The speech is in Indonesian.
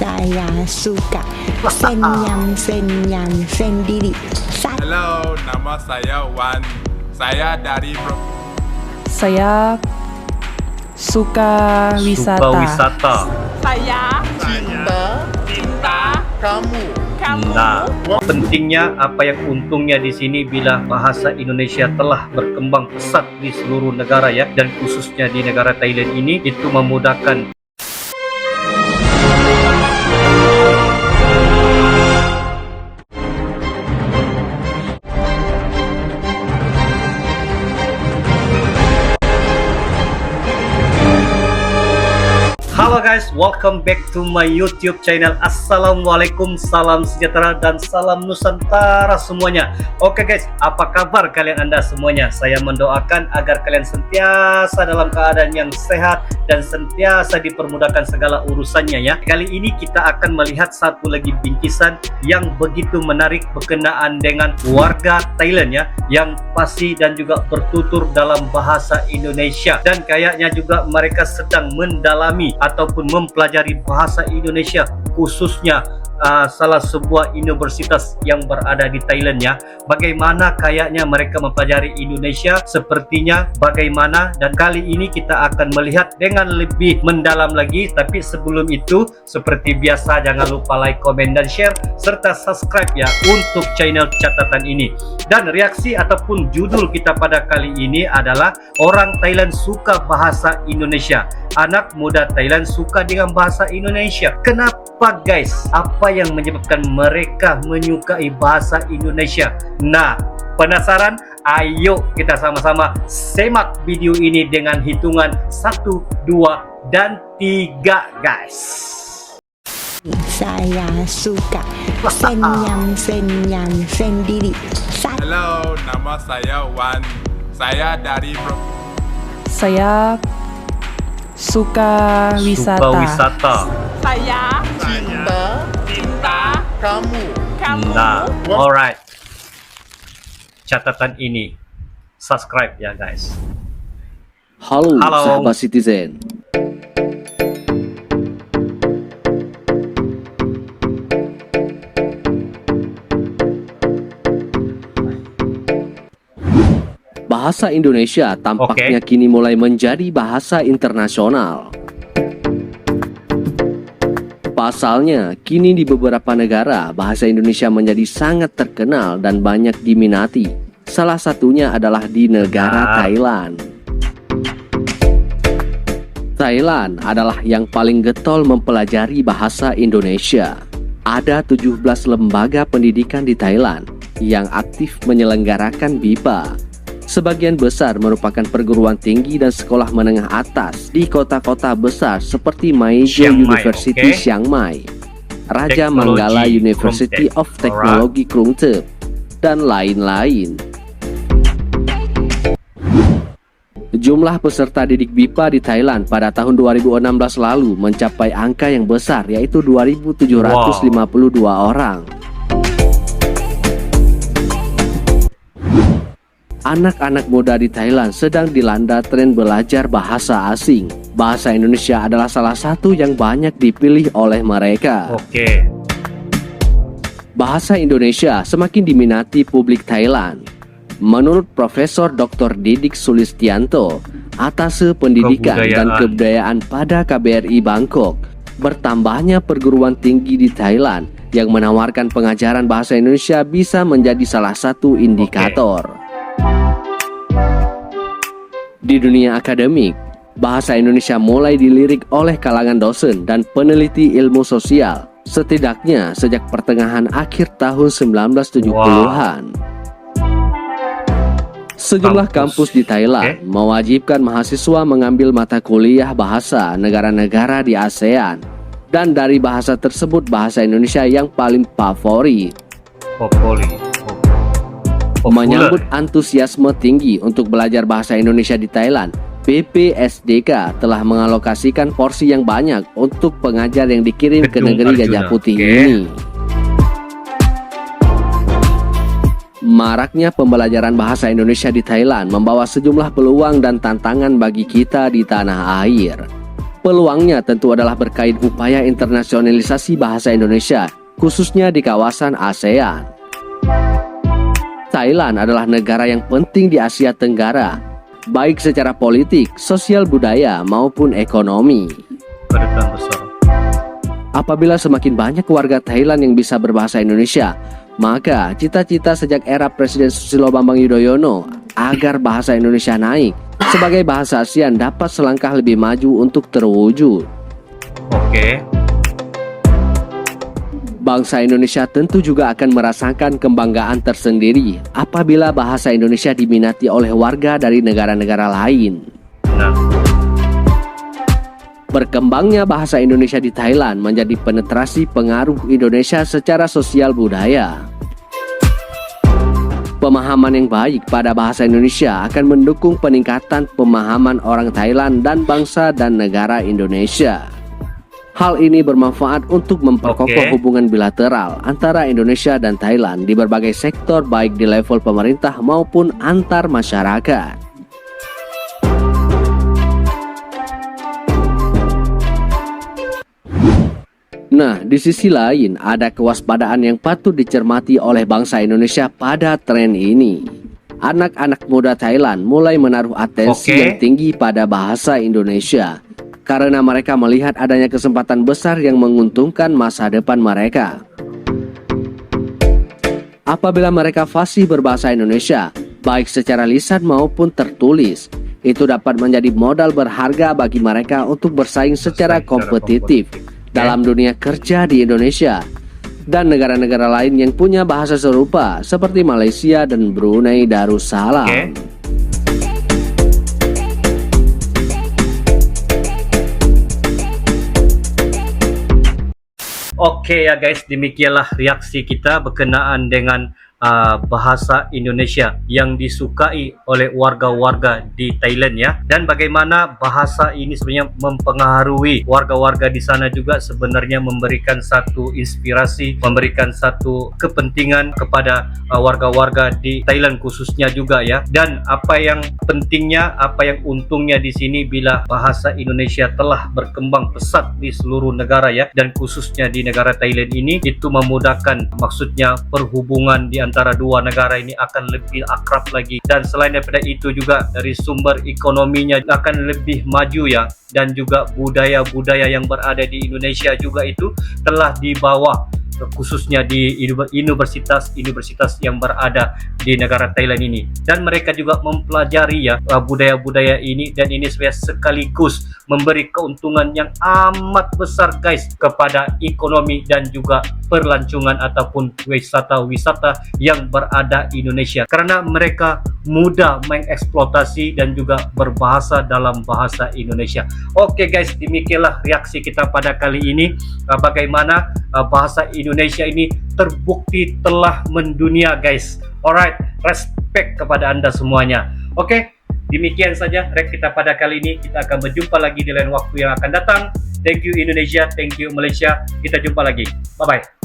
Saya suka senyum sendiri. Halo, nama saya Wan. Saya dari Saya suka wisata. Saya cinta kamu. Nah, pentingnya apa yang untungnya di sini bila bahasa Indonesia telah berkembang pesat di seluruh negara ya, dan khususnya di negara Thailand ini itu memudahkan. Halo guys, welcome back to my YouTube channel. Assalamualaikum, salam sejahtera dan salam Nusantara semuanya. Oke guys, apa kabar kalian anda semuanya? Saya mendoakan agar kalian sentiasa dalam keadaan yang sehat dan sentiasa dipermudahkan segala urusannya ya. Kali ini kita akan melihat satu lagi bingkisan yang begitu menarik berkenaan dengan warga Thailand ya, yang fasih dan juga bertutur dalam bahasa Indonesia, dan kayaknya juga mereka sedang mendalami ataupun mempelajari bahasa Indonesia, khususnya salah sebuah universitas yang berada di Thailand ya. Bagaimana kayaknya mereka mempelajari Indonesia, sepertinya bagaimana, dan kali ini kita akan melihat dengan lebih mendalam lagi. Tapi sebelum itu, seperti biasa jangan lupa like, komen, dan share serta subscribe ya untuk channel catatan ini. Dan reaksi ataupun judul kita pada kali ini adalah orang Thailand suka bahasa Indonesia. Anak muda Thailand suka dengan bahasa Indonesia. Kenapa guys? Apa yang menyebabkan mereka menyukai bahasa Indonesia? Nah, penasaran? Ayo kita sama-sama semak video ini dengan hitungan 1, 2, dan 3 guys. Saya suka senyum sendiri. Halo, nama saya Wan. Saya dari Saya suka wisata. Saya cinta kamu. Nah, alright. Catatan ini subscribe ya guys. Halo, Halo. sahabat Citizen. Bahasa Indonesia tampaknya kini mulai menjadi bahasa internasional. Pasalnya, kini di beberapa negara, bahasa Indonesia menjadi sangat terkenal dan banyak diminati. Salah satunya adalah di negara Thailand. Thailand adalah yang paling getol mempelajari bahasa Indonesia. Ada 17 lembaga pendidikan di Thailand yang aktif menyelenggarakan BIPA. Sebagian besar merupakan perguruan tinggi dan sekolah menengah atas di kota-kota besar seperti Maejo University Chiang Mai, Raja Manggala University of Technology Krungthep, dan lain-lain. Jumlah peserta didik BIPA di Thailand pada tahun 2016 lalu mencapai angka yang besar, yaitu 2.752 orang. Anak-anak muda di Thailand sedang dilanda tren belajar bahasa asing. Bahasa Indonesia adalah salah satu yang banyak dipilih oleh mereka. Bahasa Indonesia semakin diminati publik Thailand. Menurut Profesor Dr. Didik Sulistianto, Atase Pendidikan dan Kebudayaan pada KBRI Bangkok, bertambahnya perguruan tinggi di Thailand yang menawarkan pengajaran bahasa Indonesia bisa menjadi salah satu indikator. Di dunia akademik, bahasa Indonesia mulai dilirik oleh kalangan dosen dan peneliti ilmu sosial, setidaknya sejak pertengahan akhir tahun 1970-an. Sejumlah kampus di Thailand mewajibkan mahasiswa mengambil mata kuliah bahasa negara-negara di ASEAN, dan dari bahasa tersebut bahasa Indonesia yang paling favorit. Menyambut antusiasme tinggi untuk belajar bahasa Indonesia di Thailand, BPSDK telah mengalokasikan porsi yang banyak untuk pengajar yang dikirim ke negeri Gajah Putih ini. Maraknya pembelajaran bahasa Indonesia di Thailand membawa sejumlah peluang dan tantangan bagi kita di tanah air. Peluangnya tentu adalah berkait upaya internasionalisasi bahasa Indonesia, khususnya di kawasan ASEAN. Thailand adalah negara yang penting di Asia Tenggara, baik secara politik, sosial budaya, maupun ekonomi. Berperan besar. Apabila semakin banyak warga Thailand yang bisa berbahasa Indonesia, maka cita-cita sejak era Presiden Susilo Bambang Yudhoyono agar bahasa Indonesia naik sebagai bahasa ASEAN dapat selangkah lebih maju untuk terwujud. Oke. Bangsa Indonesia tentu juga akan merasakan kebanggaan tersendiri apabila bahasa Indonesia diminati oleh warga dari negara-negara lain. Nah, Berkembangnya bahasa Indonesia di Thailand menjadi penetrasi pengaruh Indonesia secara sosial budaya. Pemahaman yang baik pada bahasa Indonesia akan mendukung peningkatan pemahaman orang Thailand dan bangsa dan negara Indonesia. Hal ini bermanfaat untuk memperkokoh Oke. hubungan bilateral antara Indonesia dan Thailand di berbagai sektor baik di level pemerintah maupun antar masyarakat. Nah, di sisi lain ada kewaspadaan yang patut dicermati oleh bangsa Indonesia pada tren ini. Anak-anak muda Thailand mulai menaruh atensi Oke. yang tinggi pada bahasa Indonesia karena mereka melihat adanya kesempatan besar yang menguntungkan masa depan mereka. Apabila mereka fasih berbahasa Indonesia, baik secara lisan maupun tertulis, itu dapat menjadi modal berharga bagi mereka untuk bersaing secara kompetitif dalam dunia kerja di Indonesia dan negara-negara lain yang punya bahasa serupa seperti Malaysia dan Brunei Darussalam. oke. Oke ya guys, demikianlah reaksi kita berkenaan dengan bahasa Indonesia yang disukai oleh warga-warga di Thailand ya, dan bagaimana bahasa ini sebenarnya mempengaruhi warga-warga di sana juga, sebenarnya memberikan satu inspirasi, memberikan satu kepentingan kepada warga-warga di Thailand khususnya juga ya. Dan apa yang pentingnya, apa yang untungnya di sini bila bahasa Indonesia telah berkembang pesat di seluruh negara ya, dan khususnya di negara Thailand ini, itu memudahkan, maksudnya perhubungan di antara dua negara ini akan lebih akrab lagi, dan selain daripada itu juga dari sumber ekonominya akan lebih maju ya, dan juga budaya-budaya yang berada di Indonesia juga itu telah dibawa khususnya di universitas-universitas yang berada di negara Thailand ini, dan mereka juga mempelajari ya budaya-budaya ini, dan ini sekaligus memberi keuntungan yang amat besar guys kepada ekonomi dan juga perlancongan ataupun wisata-wisata yang berada di Indonesia, karena mereka mudah mengeksploitasi dan juga berbahasa dalam bahasa Indonesia. Oke guys, demikianlah reaksi kita pada kali ini, bagaimana bahasa Indonesia ini terbukti telah mendunia guys. Alright, respect kepada anda semuanya. Oke, demikian saja rek kita pada kali ini. Kita akan berjumpa lagi di lain waktu yang akan datang. Thank you Indonesia, thank you Malaysia. Kita jumpa lagi. Bye bye.